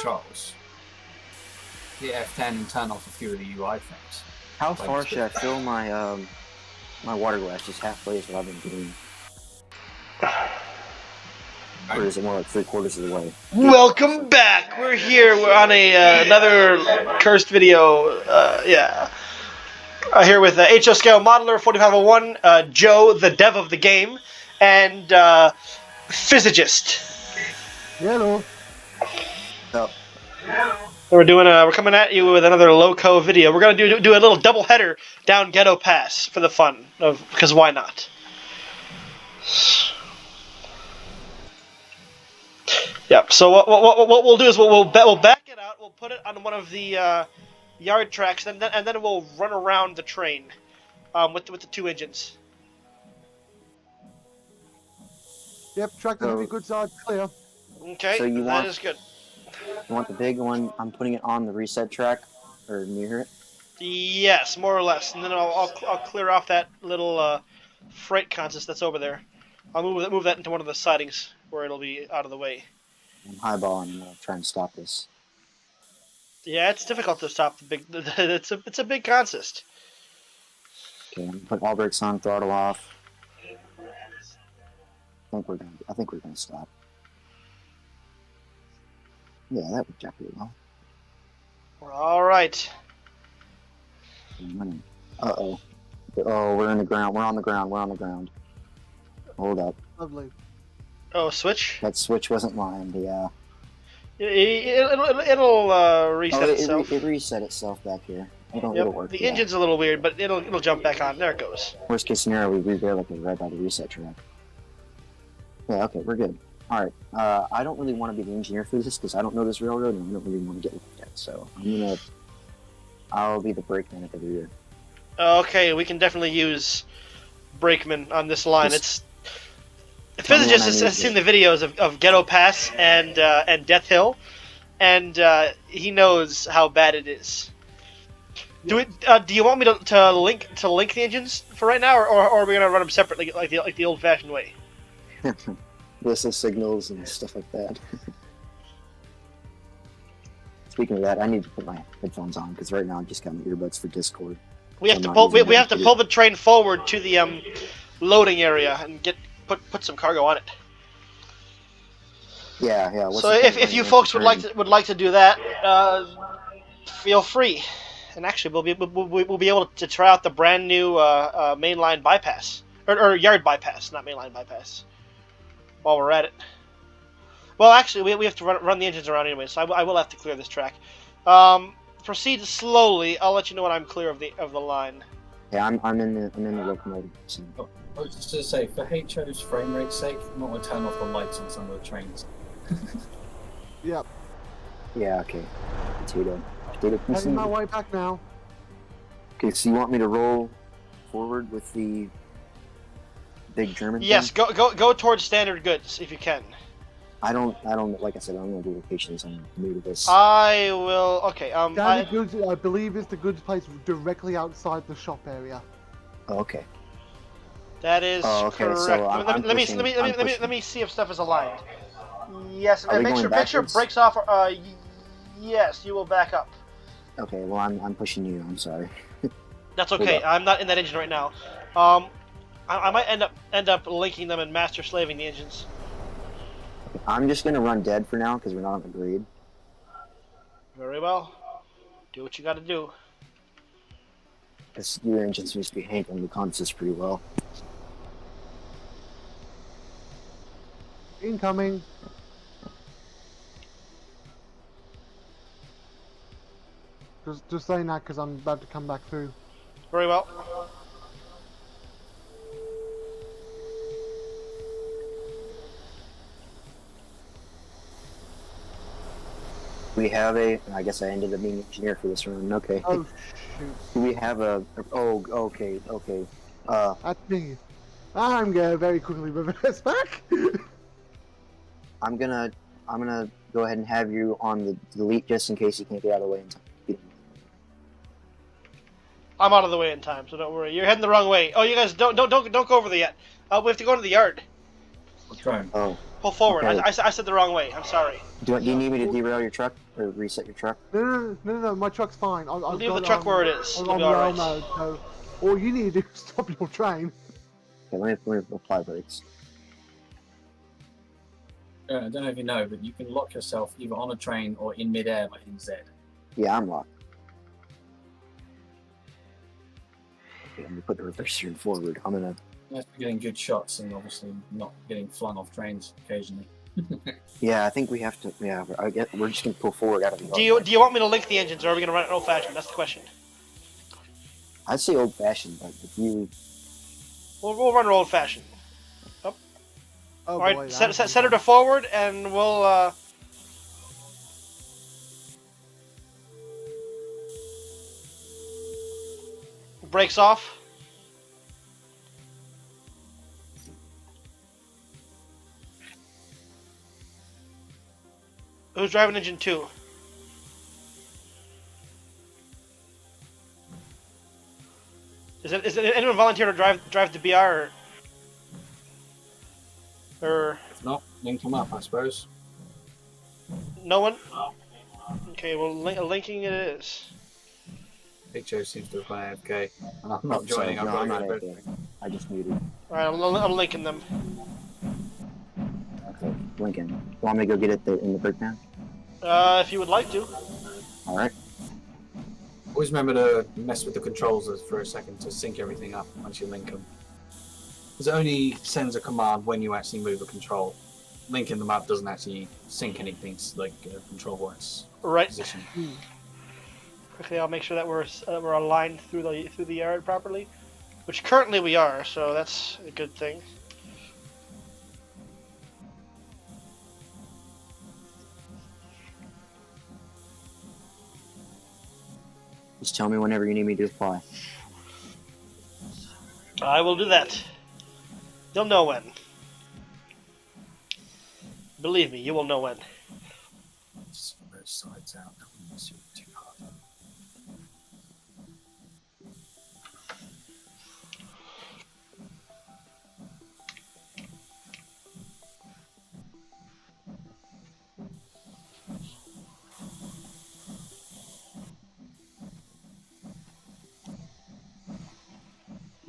controls. Hit F10 and turn off a few of the UI things. How far should I fill my my water glass? Just halfway is what I've been doing. Or is it more like 3/4 of the way? Welcome back. We're here. We're on a another cursed video. Here with HO Scale Modeler 4501, Joe, the dev of the game, and Physicist. Hello. Oh, We're coming at you with another Loco video. We're gonna do a little double header down Ghetto Pass for the fun of, because why not? Yep. So what we'll do is we'll back it out. We'll put it on one of the yard tracks, and then we'll run around the train with the two engines. Yep, track the heavy goods are clear. Okay, So you that want- is good. you want the big one? I'm putting it on the reset track, or near it. Yes, more or less, and then I'll clear off that little freight consist that's over there. I'll move that into one of the sidings where it'll be out of the way. I'm highballing. I'm gonna try and stop this. Yeah, it's difficult to stop the big. It's a big consist. Okay, I'm gonna put all brakes on, throttle off. I think we're gonna stop. Yeah, that worked out pretty well. All right. Uh-oh. Oh, we're in the ground. We're on the ground. We're on the ground. Hold up. Lovely. Oh, switch. That switch wasn't lined. Yeah. It'll reset itself. It reset itself back here. It'll Yep. work. The yeah. engine's a little weird, but it'll jump back on. There it goes. Worst case scenario, we reveal like right by the reset track. Yeah, okay, we're good. Alright, I don't really want to be the engineer for this because I don't know this railroad and I don't really want to get looked at, so I'll be the brakeman at the rear. Okay, we can definitely use brakeman on this line. Just Physicist has seen the videos of Ghetto Pass and Death Hill, and he knows how bad it is. Do you want me to link the engines for right now, or are we gonna run them separately like the old-fashioned way? Whistle signals and stuff like that. Speaking of that, I need to put my headphones on because right now I just got my earbuds for Discord. We have to pull the train forward to the loading area and put some cargo on it. Yeah. So if you folks would like to do that, feel free. And actually, we'll be able to try out the brand new mainline bypass or yard bypass, not mainline bypass. While we're at it. Well, actually, we have to run the engines around anyway, so I will have to clear this track. Proceed slowly. I'll let you know when I'm clear of the line. Yeah, I'm in the locomotive. So. I was just to say, for HO's frame rate's sake, I'm not going to turn off the lights on some of the trains. Yep. Yeah, okay. Potato. Heading my way back now. Okay, so you want me to roll forward with the big German Yes, thing? go towards standard goods if you can. I don't, like I said, I don't know the locations. I'm new to this. I will, okay, Standard goods, I believe, is the goods place directly outside the shop area. Oh, okay. That is okay, correct. so let me see if stuff is aligned. Yes, Are we make going sure backwards? brakes off. Yes, you will back up. Okay, well, I'm pushing you. I'm sorry. That's okay. I'm not in that engine right now. I might end up linking them and master slaving the engines. I'm just gonna run dead for now because we're not on the grade. Very well. Do what you got to do. This new engine seems to be handling the consist pretty well. Incoming. Just saying that because I'm about to come back through. Very well. We have I guess I ended up being engineer for this run. Okay. Oh shoot. Do we have oh, okay. That's me. I'm gonna very quickly reverse back. I'm gonna go ahead and have you on the delete just in case you can't get out of the way in time. I'm out of the way in time, so don't worry. You're heading the wrong way. Oh, you guys don't go over there yet. We have to go to the yard. I'll try and... Oh. Pull forward. Okay. I said the wrong way. I'm sorry. Do you need me to derail your truck? or reset your truck? No, my truck's fine. I've Leave got, the truck where it is. I'm It'll on be rail alright. mode, so all you need to do is stop your train. Okay, let me apply brakes. I don't know if you know, but you can lock yourself either on a train or in midair by hitting Z. Yeah, I'm locked. Okay, let me put the reverser in forward. I'm gonna. Nice for getting good shots and obviously not getting flung off trains occasionally. Yeah, I think we have to. Yeah, we're just gonna pull forward out of the. Do you want me to link the engines, or are we gonna run it old fashioned? That's the question. I'd say old fashioned, but if you. We'll run it old fashioned. Oh All right, boy, set her to forward, and we'll. Brakes off. Who's driving engine 2? Is it anyone volunteer to drive the BR or If not, link them up, I suppose. no one? Okay, well linking it is. HO seems to have gone AFK, and I'm not joining. I've No, got I'm to not go to AFK. bed. I just muted. All right, I'm linking them. Okay, Lincoln. You want me to go get it in the breakdown? If you would like to. All right. Always remember to mess with the controls for a second to sync everything up once you link them. Because it only sends a command when you actually move a control. Linking them up doesn't actually sync anything like control-wise Right. position. Okay, I'll make sure that we're aligned through the yard properly, which currently we are. So that's a good thing. Just tell me whenever you need me to apply. I will do that. You'll know when. Believe me, you will know when. Just both sides out. Don't want to mess with it too hard.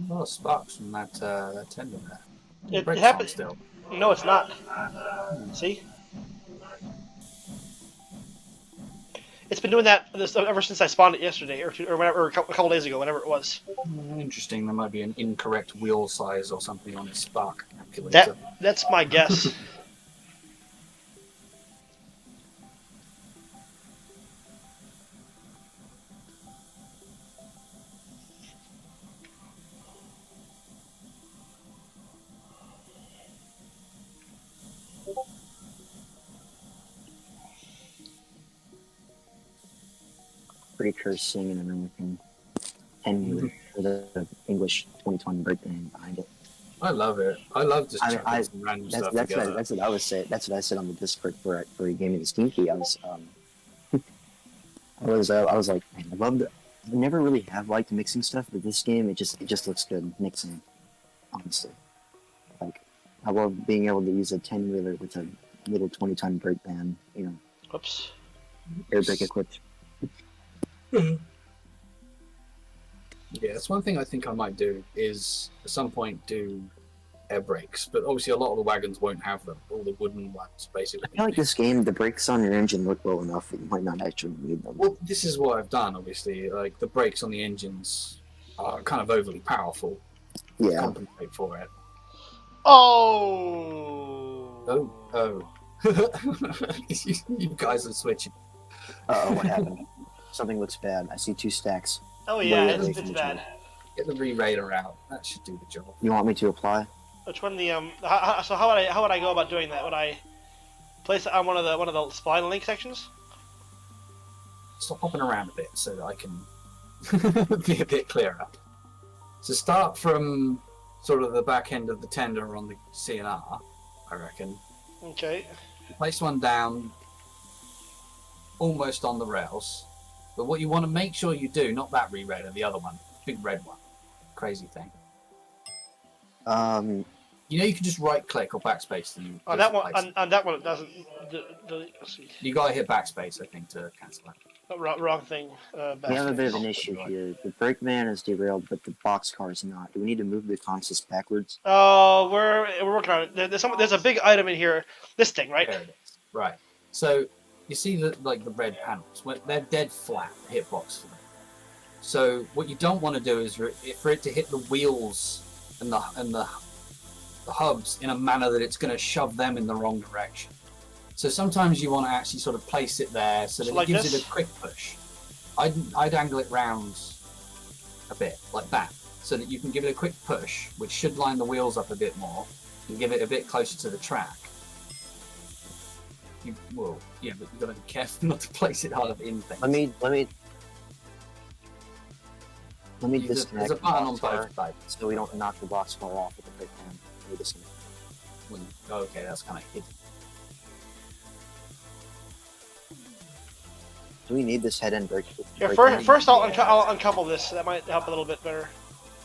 A lot of sparks from that tender there. It Brakes happened. on still. No, it's not. See? It's been doing that ever since I spawned it yesterday, or whatever, or a couple days ago, whenever it was. Interesting. There might be an incorrect wheel size or something on its spark calculator. That's my guess. Pretty sure singing and everything. And the English 2020 breakdown behind it. I love it. I love just chucking some random stuff together. That's what I was saying. That's what I said on the Discord for you gave me the Steam key. I was I was like, man, I never really have liked mixing stuff, but this game it just looks good mixing. Honestly, like I love being able to use a 10-wheeler with a little 20-ton brake band. You know, Oops. air brake equipped. Yeah, that's one thing I think I might do is at some point do air brakes, but obviously a lot of the wagons won't have them. All the wooden ones, basically. I feel like this game, the brakes on your engine look well enough that you might not actually need them. Well, this is what I've done. Obviously, like the brakes on the engines are kind of overly powerful. To Yeah. compensate for it. Oh. Oh. You guys are switching. Uh-oh, what happened? Something looks bad. I see 2 stacks. Oh yeah, Wait, it's bad. Get the re-raider out. That should do the job. You want me to apply? Which one? So how would I go about doing that? Would I place it on one of the spline link sections? Stop hopping around a bit so that I can be a bit clearer. So start from sort of the back end of the tender on the CNR, I reckon. Okay. Place one down almost on the rails. But what you want to make sure you do, not that re-raider, the other one, big red one. Crazy thing. You know, you can just right click or backspace and On that one, on that one, it doesn't Let's see. You gotta hit backspace, I think, to cancel that. Oh, wrong thing. We have a bit of an Backspace. issue here. The brakeman is derailed, but the boxcar is not. Do we need to move the consist backwards? Oh, we're working on it. There's a big item in here. This thing, right? There it is. Right. So you see the red panels. They're dead flat hitbox for them. So what you don't want to do is for it to hit the wheels and the hubs in a manner that it's going to shove them in the wrong direction. So sometimes you want to actually sort of place it there so that like it gives this? it a quick push. I'd angle it round a bit like that, so that you can give it a quick push, which should line the wheels up a bit more, and give it a bit closer to the track. Well, yeah, but you've got to be careful not to place it hard in things. Let me disconnect There's a the button on boxcar both sides. so we don't knock the boxcar off with the brakeman. Let me disconnect. Okay, that's kind of hidden. Do we need this head-end brake? Here, brakeman? first I'll uncouple this. That might help a little bit better.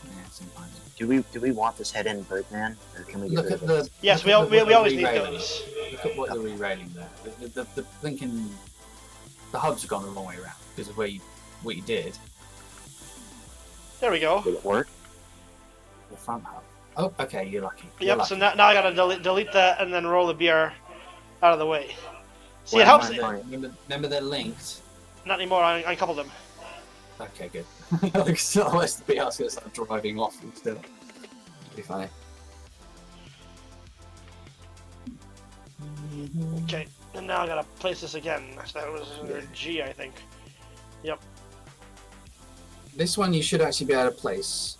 Yeah, sometimes. Do we want this head-end brakeman, or can we get Look rid at of it? the. Yes, look we at the- always the need re-railing. those. Look at what you're re-railing there. The thinking, the hubs have gone the wrong way around because of what you did. There we go. Did it work? The front hub. Oh, okay, you're lucky. You're Yep. lucky. So now I gotta delete that and then roll the BR out of the way. See, Well, it helps. Remember they're linked. Not anymore. I uncoupled them. Okay, good. Otherwise, the BR's gonna start driving off instead. Be funny. Okay. And now I gotta place this again. So that was under G, I think. Yep. This one you should actually be able to place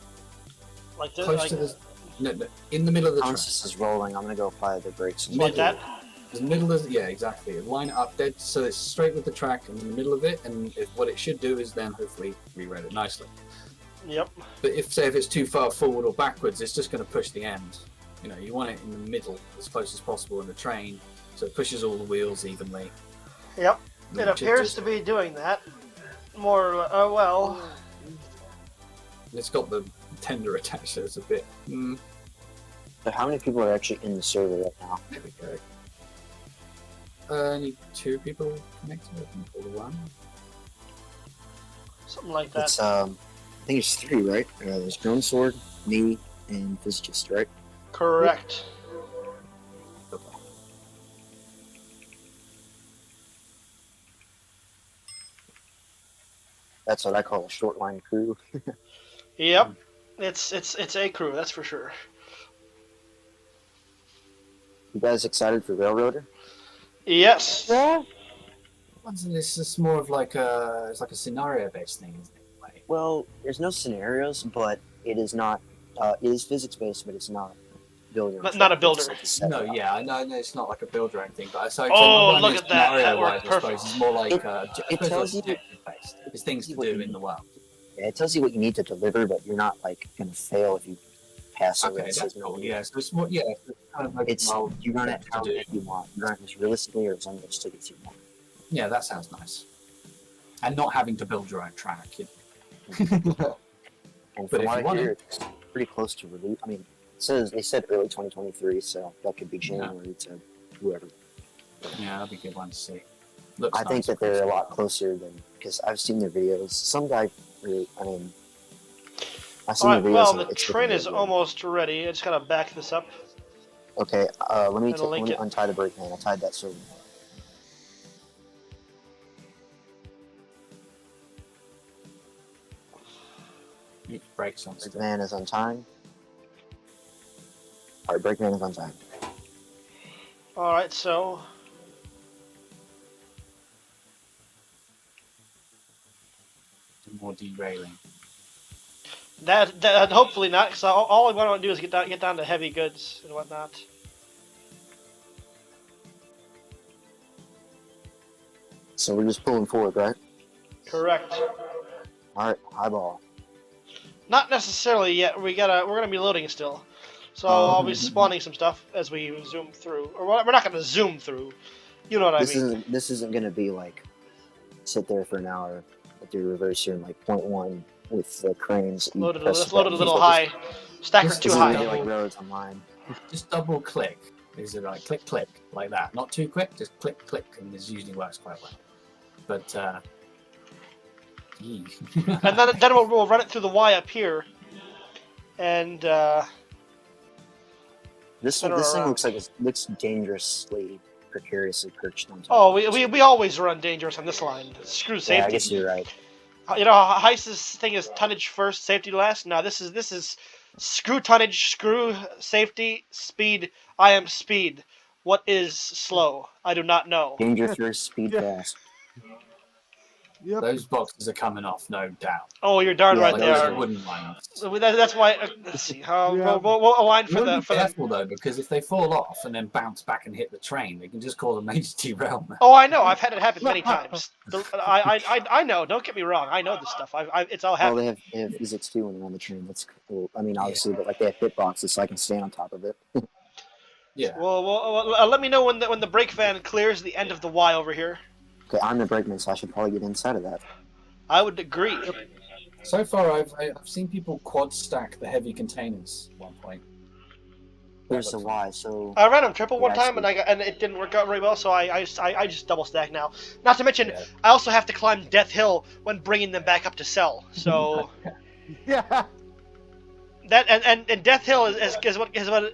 Like this. close Like, to the. No, in the middle of the track. Consist is rolling. I'm gonna go apply the brakes. like that. The middle is, yeah, exactly. Line it up dead so it's straight with the track and in the middle of it, and what it should do is then hopefully re-rail it nicely. Yep. But if it's too far forward or backwards, it's just going to push the end. You know, you want it in the middle as close as possible in the train, so it pushes all the wheels evenly. Yep. And It then should appears just- to be doing that. More. Well. It's got the tender attached, so it's a bit. So how many people are actually in the server right now? There we go. Only 2 people connected, I think, or 1. Something like that. It's I think it's 3, right? There's Drone Sword, me, and Physicist, right? Correct. That's what I call a shortline crew. Yep. It's a crew. That's for sure. You guys excited for Railroader? Yes. This is more of like it's like a scenario-based thing, isn't it? Like, Well, there's no scenarios, but it is not. It is physics-based, but it's not building. Not a builder. It's like a set no, up. yeah, I know it's not like a build your own thing, but so Oh, what I look mean at that. That scenario-wise, worked I suppose, perfect. It's more like It I tells suppose you- it's objective-based. It's things to what do you in the world. Yeah, it tells you what you need to deliver, but you're not like gonna fail if you pass Okay, it. It that's says no. cool. Yeah, so it's more, yeah, it's kind of like It's well, you run it to how do. you want. You run it as realistically or as unrealistic as you want. Yeah, that sounds nice. And not having to build your own track. And But from if what you want I hear, it- it's pretty close to release. I mean, they said early 2023, so that could be January to whoever. Yeah, that'd be a good one to see. Looks I think nice. that they're a lot closer than because I've seen their videos. Some guy really, I mean, I've seen All right. the videos. Well, and the it's train looking is really good. almost ready. I just gotta back this up. Okay, let me And link it. untie the brake man. I tied that so. Brakes on Brake still. man is untying. All right, brake man is untying. All right. So. More derailing. That hopefully not, because all I want to do is get down to heavy goods and whatnot. So we're just pulling forward, right? Correct. All right, highball. Not necessarily yet. We're gonna be loading still, so I'll be spawning some stuff as we zoom through. Or we're not gonna zoom through. You know what I mean? This isn't gonna be like sit there for an hour with your reverser in like 0.1 with the cranes. You Load it press a the little button. high. Stacker This too This is is high. gonna be like railroads online. Just double click These are like click, click, like that. Not too quick, just click, click, and this usually works quite well. But, And then we'll run it through the Y up here, and This center thing around. looks dangerously precariously perched on top. Oh, we always run dangerous on this line. Screw safety. Yeah, I guess you're right. You know, Heist's thing is tonnage first, safety last. No, this is screw tonnage, screw safety, speed. I am speed. What is slow? I do not know. Danger first, speed Yeah. fast. Yep. those boxes are coming off, no doubt. Oh, you're darn Yeah, right Like they those are. are wooden ones. That's why. Let's see. We'll align for You the be careful though, because if they fall off and then bounce back and hit the train, they can just cause a major derailment. Oh, I know. I've had it happen many times. I know. Don't get me wrong. I know this stuff. It's all Oh, happened. they have physics too when they're on the train. That's cool. I mean, obviously, but like they have hit boxes, so I can stand on top of it. Yeah. Well, let me know when the brake van clears the end of the Y over here. Okay, I'm the brakeman, so I should probably get inside of that. I would agree. So far, I've seen people quad stack the heavy containers at one point. There's the Y, so I ran them triple one Yeah, time and it didn't work out very well, so I just double stack now. Not to mention, Yeah. I also have to climb Death Hill when bringing them back up to sell. So Yeah. that and Death Hill is what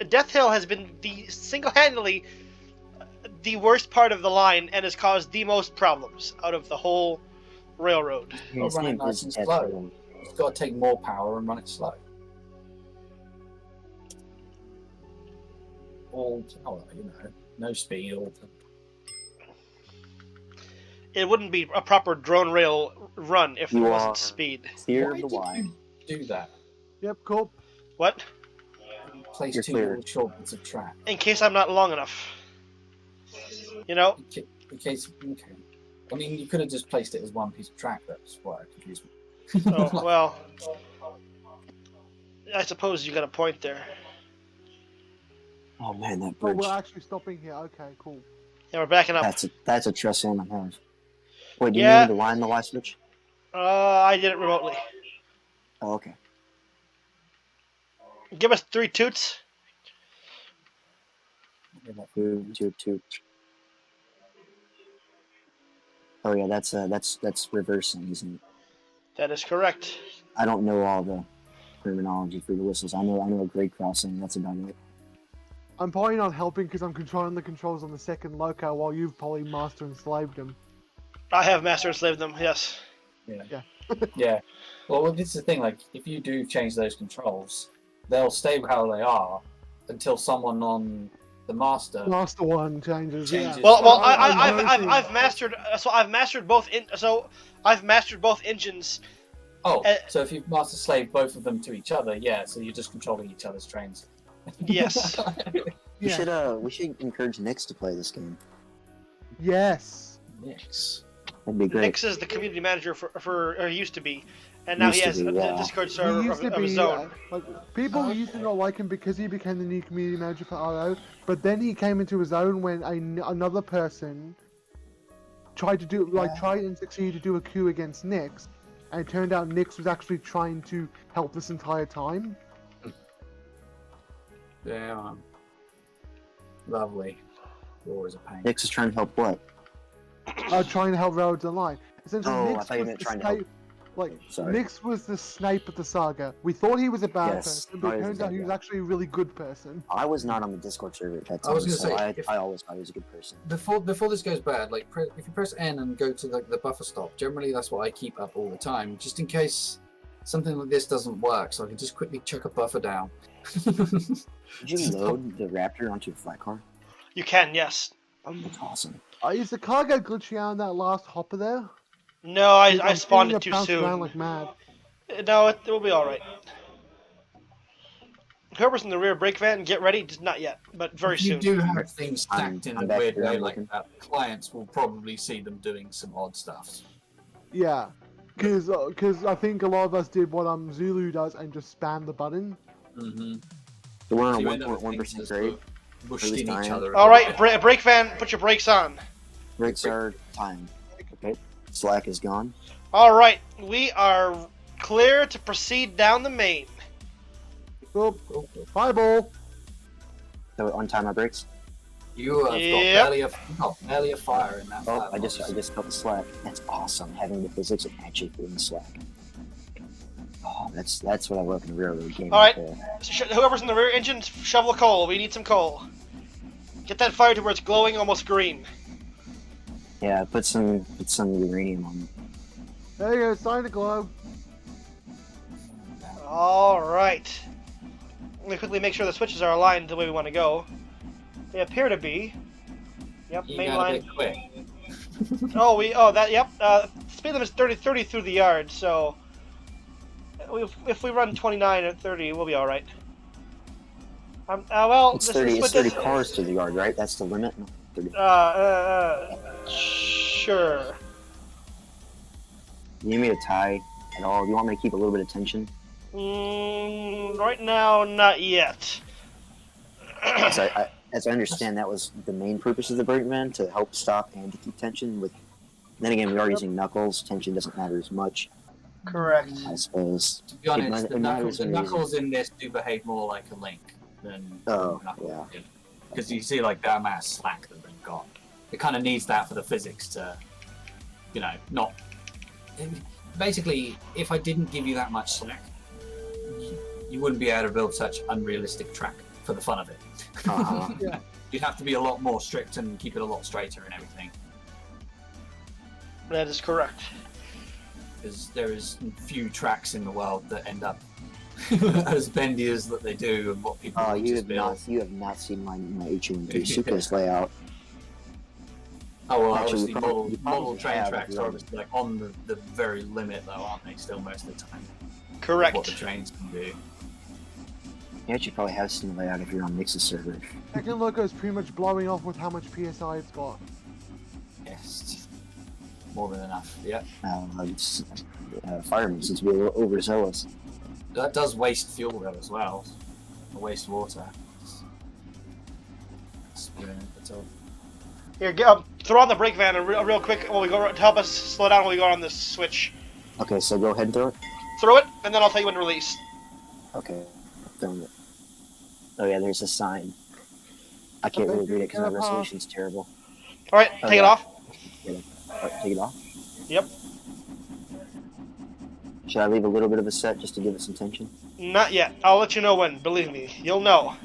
Death Hill has been the single-handedly the worst part of the line and has caused the most problems out of the whole railroad. his run it name nice is and Ed slow. Hill. It's got to take more power and run it slow. All power, no speed. It wouldn't be a proper drone rail run if there You wasn't are speed. clear Why of the did Y. you do that? Yep. Cool. What? Place You're two clear. little short bits of track. In case I'm not long enough. You know? In case, okay. I mean, you could have just placed it as one piece of track. That's why I confused me. Oh, well. I suppose you got a point there. Oh man, that Oh, bridge. we're actually stopping here. Okay. Cool. Yeah, we're backing up. That's a trust fan I have. Wait, do you Yeah. need me to line the Y switch? I did it remotely. Oh, okay. Give us 3 toots. Two. Oh yeah, that's reversing, isn't it? That is correct. I don't know all the terminology for the whistles. I know a grade crossing. That's about it. I'm probably not helping because I'm controlling the controls on the second Loco while you've probably master enslaved them. I have master enslaved them, yes. Yeah. Yeah. Well, this is the thing. Like, if you do change those controls, they'll stay how they are until someone on the master. Master one changes. Yeah. Changes. Well, I'm I've mastered. So I've mastered both. I've mastered both engines. Oh, so if you've master slave both of them to each other, yeah. So you're just controlling each other's trains. Yes. Yeah. We should encourage Nix to play this game. Yes. Nix. That'd be great. Nix is the community manager or he used to be, and now he Used to has be, a yeah. Discord He server used to of be his own. people used to not like him because he became the new community manager for RO, but then he came into his own when another person tried and succeed to do a coup against Nix, and it turned out Nix was actually trying to help this entire time. Yeah. Lovely. You're always a pain. Nix is trying to help what? Trying to help Railroads Online. Essentially, Oh, I Nix thought you was meant the trying to help. Snape. Like, Sorry. Nix was the Snape of the saga. We thought he was a bad Yes, person, but I it was turns a out bad he was guy. actually a really good person. I was not on the Discord server at that I time, was gonna so say, if- I always thought he was a good person. Before this goes bad, like if you press N and go to the buffer stop, generally that's what I keep up all the time, just in case something like this doesn't work, so I can just quickly chuck a buffer down. Did you load the Raptor onto a flat car? You can, yes. That's awesome. Is the cargo glitchy out on that last hopper there? No, I I'm spawned seeing it too bounce around soon. like mad. No, it will be all right. Whoever's in the rear brake van, get ready. Just not yet, but very If you soon. do have things stacked in I'm a back weird here, way I'm like looking. that, clients will probably see them doing some odd stuff. Yeah, because I think a lot of us did what Zulu does and just spam the button. Mm-hmm. So we're on So a you end up with 1.1% things grade. that pushed At least in I each am. other. All right, brake van, put your brakes on. Brakes are timed. Okay. Slack is gone. All right, we are clear to proceed down the main. Oh, fireball! So untime my brakes. You have got barely a fire in that. Oh, I just felt the slack. That's awesome. Having the physics of actually feeling the slack. Oh, that's what I love in a railroad game. All right. There. Whoever's in the rear engine, shovel coal. We need some coal. Get that fire to where it's glowing almost green. Yeah, put some uranium on it. There you go, sign the globe. All right. Let me quickly make sure the switches are aligned the way we want to go. They appear to be. Yep, You main got a line. bit quick. Yep. Speed limit is 30 through the yard, so if we run 29 at 30, we'll be all right. It's 30 cars to the yard, right? That's the limit. No, 30. Sure. You need me to tie at all? Do you want me to keep a little bit of tension? Right now, not yet. As I understand, that was the main purpose of the brakeman, to help stop and to keep tension. Then again, we are using knuckles. Tension doesn't matter as much, Correct. I suppose. To be honest, the matters knuckles in this do behave more like a link than knuckles do. Because you see, like, that amount of slack that they've got. It kind of needs that for the physics to, not. Basically, if I didn't give you that much slack, you wouldn't be able to build such unrealistic track for the fun of it. Yeah. You'd have to be a lot more strict and keep it a lot straighter and everything. That is correct. Because there is few tracks in the world that end up as bendy as that they do, and what people you just build. you have not seen my HUMT Suka's layout. Oh well, Actually, obviously model probably train have tracks if are you obviously like on the very limit though, aren't they? Still most of the time. Correct. What the trains can do. You actually probably have seen the layout if you're on Mix's server. Second Loco is pretty much blowing off with how much PSI it's got. Yes. More than enough. Yeah. Firemen seem to be a little overzealous. That does waste fuel though as well. Waste water. That's all. Here, throw on the brake van and real quick while we go to help us slow down while we go on this switch. Okay, so go ahead and throw it. Throw it, and then I'll tell you when to release. Okay, throwing it. Oh yeah, there's a sign. I can't really read it because my resolution's terrible. All right, take it off. Take it off? Yep. Should I leave a little bit of a set just to give it some tension? Not yet. I'll let you know when. Believe me, you'll know.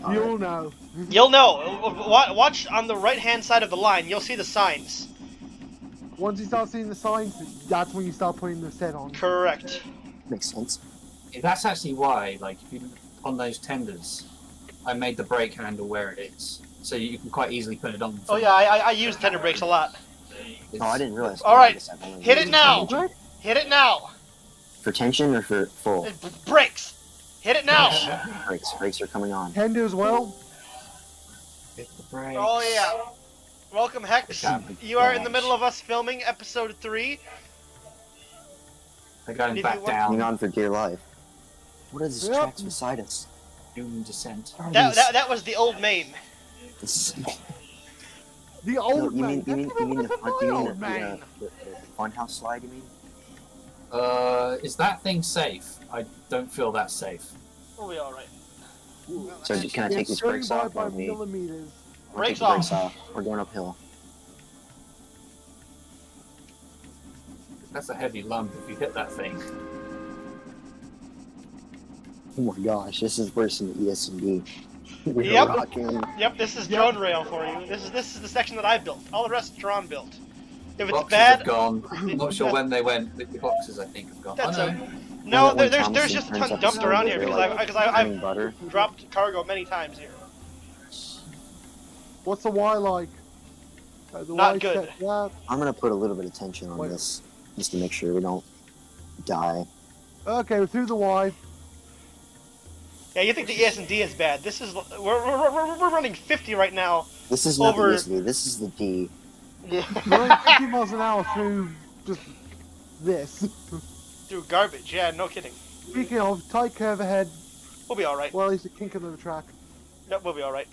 You'll know. You'll know. Watch on the right-hand side of the line. You'll see the signs. Once you start seeing the signs, that's when you start putting the set on. Correct. Makes sense. That's actually why, like, if you on those tenders, I made the brake handle where it is, so you can quite easily put it on. Oh yeah, I use tender brakes a lot. Oh, I didn't realize. All right, hit it now. Hit it now. For tension or for full? Brakes. Hit it now. Brakes are coming on. Tender as well. Hit the brakes. Oh yeah. Welcome, Hex. You are in the middle of us filming episode 3. They're going If back you want- down. Hang on for dear life. What is this Yep. tracks beside us? Doom descent. That was the old main. The old You man. mean the old man. funhouse slide? You mean? Is that thing safe? I don't feel that safe. We'll be all right. So can I take these brakes off? by Or me? millimeters. Brakes Brakes off. off. We're going uphill. That's a heavy lump if you hit that thing. Oh my gosh, this is worse than the ESMD. We're Yep. rocking. Yep, this is DroneRail for you. This is the section that I built. All the rest Dron built. If it's Boxes bad, have gone. I'm not sure when they went. The boxes I think have gone. That's Oh, okay. no. No, there's just a ton dumped around here because I've butter. dropped cargo many times here. What's the Y like? The Not Y good. set that. I'm gonna put a little bit of tension on Wait. this, just to make sure we don't die. Okay, we're through the Y. Yeah, you think the ES&D is bad? This is we're running 50 right now. This is not Over- the ESD. This is the D. Yeah. We're going 50 miles an hour through just this. Through garbage. Yeah, no kidding. Speaking of, tight curve ahead. We'll be all right. Well, at least a kink in the track. Nope, we'll be all right.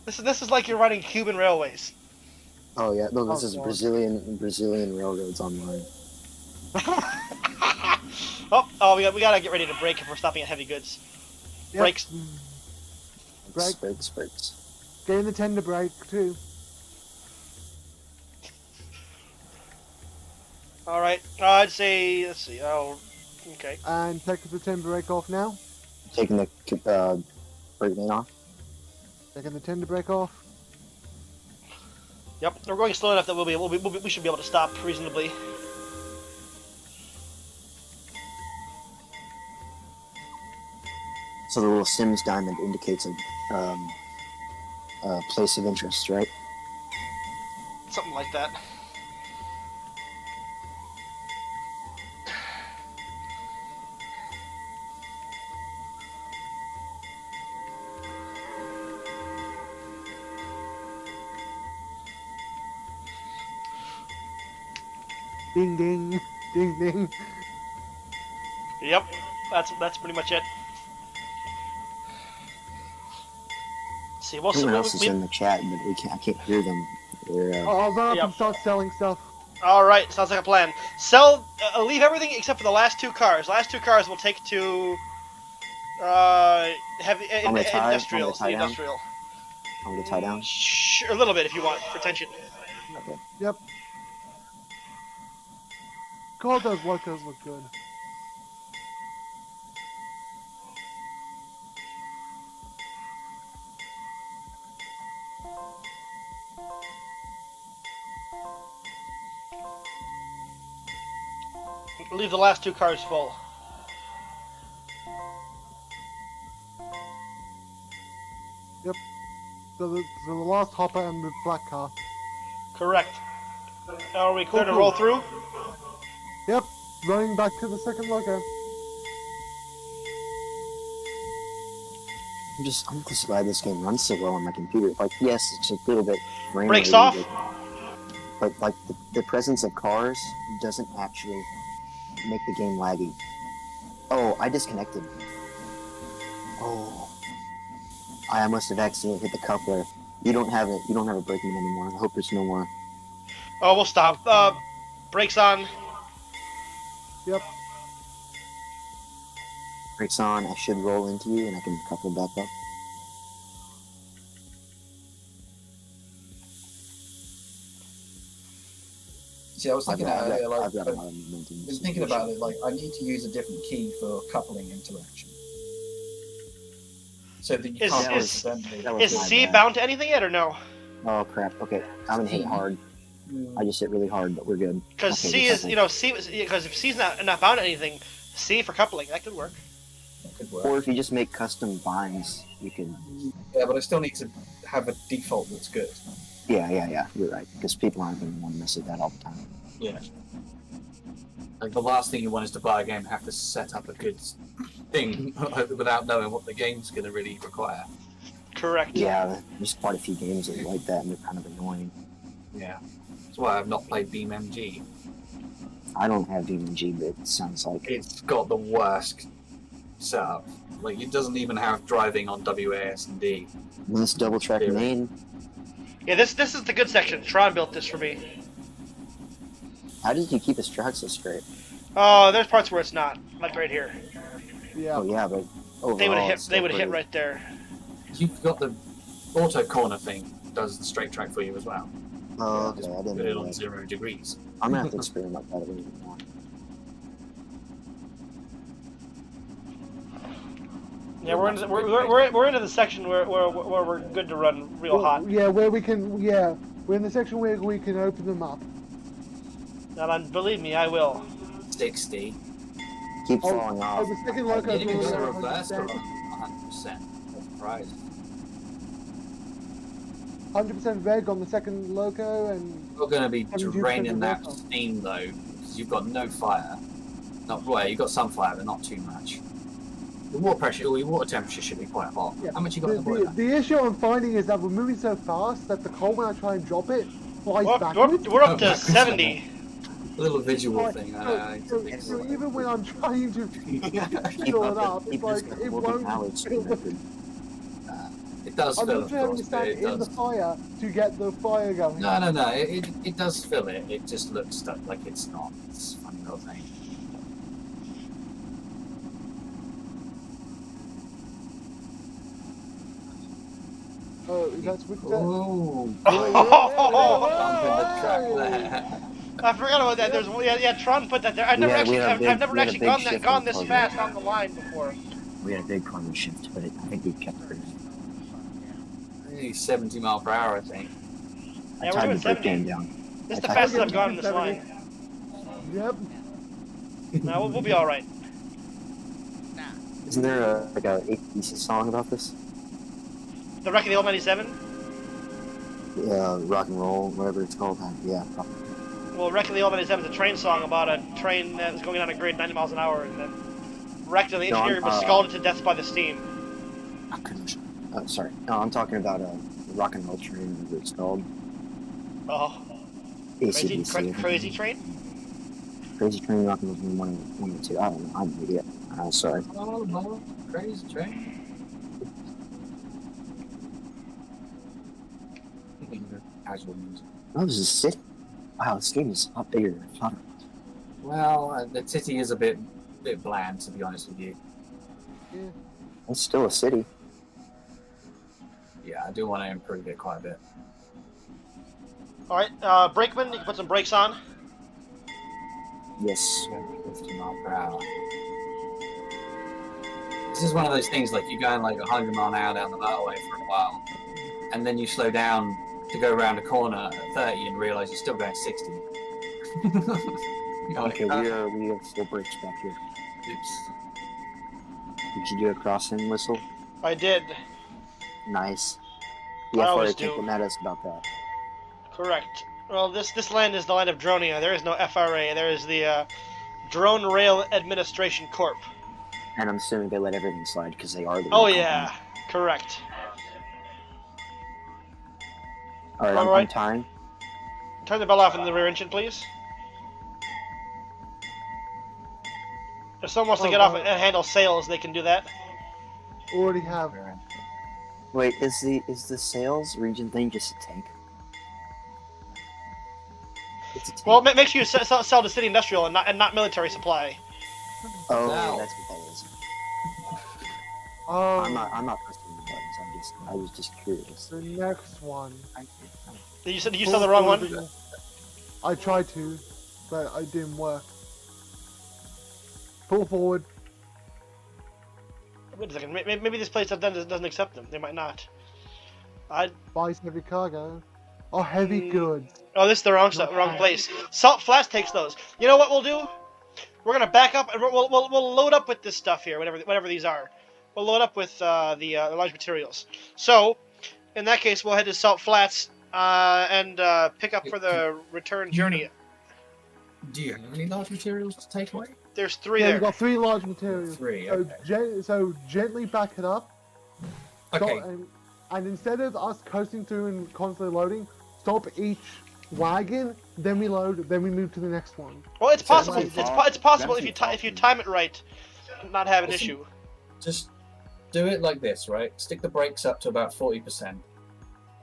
This is like you're running Cuban railways. Oh yeah, no, this Oh, is God. Brazilian railroads online. Oh, we gotta get ready to brake if we're stopping at heavy goods. Yep. Brakes. Brake. Brakes. Get in the tender brake too. All right. I'd say, let's see. Oh, okay. And take the tender brake off now. Taking the brake main off. Taking the tender brake off. Yep. We're going slow enough that we should be able to stop reasonably. So the little Sims diamond indicates a place of interest, right? Something like that. Ding ding, ding ding. Yep. That's pretty much it. See, we'll Someone else is in the chat, but I can't hear them. They're, I'll run up Yep. and start selling stuff. All right, sounds like a plan. Sell, leave everything except for the last 2 cars. Last 2 cars we'll take to heavy I'm gonna tie industrial. down. Industrial. I'm gonna tie down. Sure, a little bit if you want for tension. Okay. Yep. God, those locos look good. Leave the last 2 cars full. So the last hopper and the black car. Correct. Are we clear to Cool. roll through? Yep. Running back to the second loco. I'm just glad this game runs so well on my computer. Like, yes, it's a little bit frame Brakes rate, off? but like the presence of cars doesn't actually make the game laggy. Oh, I disconnected. Oh, I must have accidentally hit the coupler. You don't have it. You don't have a braking anymore. I hope there's no more. Oh, we'll stop. Brakes on. Yep. Brakes on. I should roll into you, and I can couple back up. See, I was thinking I've earlier, like, got a I lot of momentum. was thinking about it, like, I need to use a different key for coupling interaction. So that you Is- can't is- accidentally. that was Is my C bad. bound to anything yet or no? Oh crap. Okay, I'm gonna hit it hard. I just hit really hard, but we're good. Because Okay, C good is, couple. you know, C because if C's not bound to anything, C for coupling that could work. That could work. Or if you just make custom binds, you can. Yeah, but I still need to have a default that's good. Yeah. You're right. Because people aren't going to want to mess with that all the time. Yeah. Like, the last thing you want is to buy a game and have to set up a good thing without knowing what the game's going to really require. Correct. Yeah, there's quite a few games that are like that, and they're kind of annoying. Yeah. That's why I've not played BeamMG. I don't have DMG, but it sounds like It's got the worst setup. Like, it doesn't even have driving on WASD. this double track Yeah. main. Yeah, this is the good section. Tron built this for me. How did you keep his track so straight? Oh, there's parts where it's not, like right here. Yeah. Oh yeah, but overall, They would have hit. it's They still would have hit pretty- right there. You've got the auto corner thing, does the straight track for you as well. Oh, Just okay, I put didn't it know on that. 0 degrees. I'm gonna have to experiment that a little bit more. Yeah, we're into the section where we're good to run real hot. Yeah, where we can. Yeah, we're in the section where we can open them up. And believe me, I will. 60. Keep Oh, falling off. the second You loco's didn't even already get a at reverse or 100%. 100%. I'm surprised. 100% veg on the second loco, and You're going to be 72% draining that reverse. steam though, because you've got no fire. Not well, you've got some fire, but not too much. The water pressure, or your water temperature should be quite hot. Yeah. How much you got in the boiler? The issue I'm finding is that we're moving so fast that the coal, when I try and drop it, flies backwards. We're up to Backwards. 70. A little visual Like, thing. so even when I'm trying to Keep fill it up, keep it's like this it working won't hours fill the. connected. It does I'm fill, of literally having course, to but stand it in the does. fire to get the fire going. No. It does fill it. It just looks stuck like it's not. It's a funny little thing. Oh, is that switch set? Ooh, Oh, bump in the track there. I forgot about that. Yep. Yeah, Tron put that there. I've never We had a big, I've never we had a actually big shift gone in this cargo. fast on the line before. We had a big cargo shift, but I think we kept it. Nearly 70 mile per hour, I think. I Yeah, we're tied doing the brake 70. jam down. This is I the tied the fastest brake I've gone jam in this 70. line. Yep. No, we'll be all right. Isn't there a ACDC song about this? The wreck of the old 97. Rock and roll, whatever it's called. Yeah. Well, wreck of the old 97 is a train song about a train that was going down a grade 90 miles an hour and then wrecked, and the No, engineer was scalded to death by the steam. Sorry. No, I'm talking about a rock and roll train, whatever it's called. Oh, ACDC. crazy train. Crazy Train, Rock and Roll, one or two. I don't know. I'm an idiot. Sorry. Oh, crazy train. Casual music. Oh, this is a city. Wow, this game is a lot bigger than I thought. Well, the city is a bit bland, to be honest with you. Yeah. It's still a city. Yeah, I do want to improve it quite a bit. All right, brakeman, you can put some brakes on. Yes. 50 mile per hour. This is one of those things like you're going like 100 mile an hour down the motorway for a while, and then you slow down to go around a corner at 30 and realize you're still going 60. You're like, Okay, we have full brakes back here. oops. Did you do a crossing whistle? I did. Nice. I The always FRA can't do. get mad at us about that. Correct. Well, this land is the land of Dronia. There is no FRA. There is the DroneRail Administration Corp. And I'm assuming they let everything slide because they are the Oh real yeah, company. correct. Alright, All I'm right. tying. Turn the bell off in the rear engine, please. If someone wants to get off and handle sales, they can do that. Already have. Wait, is the sales region thing just a tank? It's a tank. Well, make sure you sell to city industrial and not military supply. Oh, Now. that's what that is. Oh, I'm not pressing the buttons. I was just curious. the next one. Did you sell the wrong one? I tried to, but it didn't work. Pull forward. Wait a second. Maybe this place doesn't accept them. They might not. Buys heavy cargo. Oh, heavy goods. Oh, this is the wrong place. Salt Flats takes those. You know what we'll do? We're gonna back up and we'll load up with this stuff here, whatever these are. We'll load up with the large materials. So, in that case, we'll head to Salt Flats and pick up for the return journey. Do you have any large materials to take away? There's 3 Yeah, there. we've got 3 large materials. 3, So, okay. so gently back it up. Okay. Stop, and instead of us coasting through and constantly loading, stop each wagon, then we load, then we move to the next one. Well, it's So possible. that's It's possible that's if you time it right, not have an Listen. issue. Just do it like this, right? Stick the brakes up to about 40%,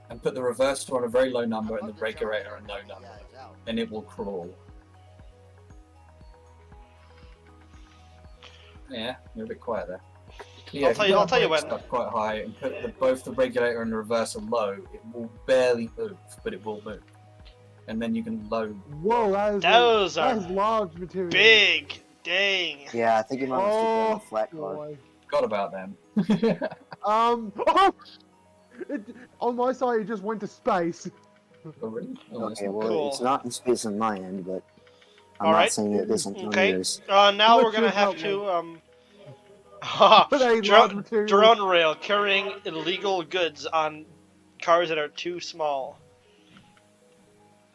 and put the reverser on a very low number and the regulator on a low number, and it will crawl. Yeah, you're a bit quiet there. Yeah, I'll tell you when. Up quite high and put both the regulator and the reverser low. It will barely move, but it will move, and then you can load. Whoa, that Those are is large material. big. Dang. Yeah, I think you might want to stick on Oh, a flat car. boy. Forgot about them. Oh! On my side, it just went to space. Oh, really? Oh, that's Okay, not well, Cool. it's not in space on my end, but I'm All not right. saying it isn't on Okay. yours. Now What's we're gonna your have problem? to They large materials. drone rail carrying illegal goods on cars that are too small.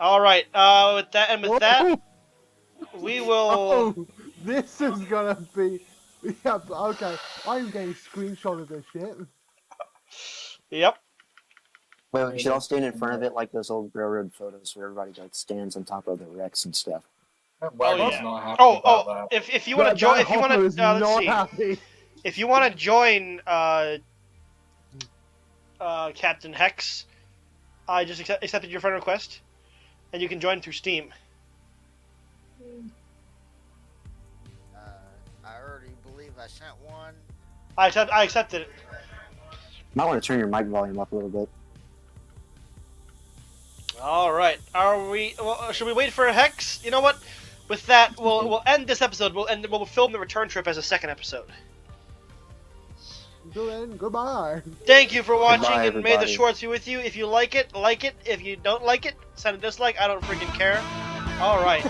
All right. With that, we will. Oh, this is gonna be. Yeah, okay. I'm getting a screenshot of this shit. Yep. Wait, we should all stand in front of it like those old railroad photos where everybody like stands on top of the wrecks and stuff. That Oh wagon's yeah. not happy Oh, about that. if you want to join, if you want to, let's not see. happy. If you want to join Captain Hex, I just accepted your friend request, and you can join through Steam. I already believe I sent one. I accepted it. Might want to turn your mic volume up a little bit. All right. Are we? Well, should we wait for a hex? You know what? With that, we'll end this episode. We'll film the return trip as a second episode. Until then, goodbye. Thank you for watching, Goodbye, and may the everybody. shorts be with you. If you like it, like it. If you don't like it, send a dislike. I don't freaking care. All right.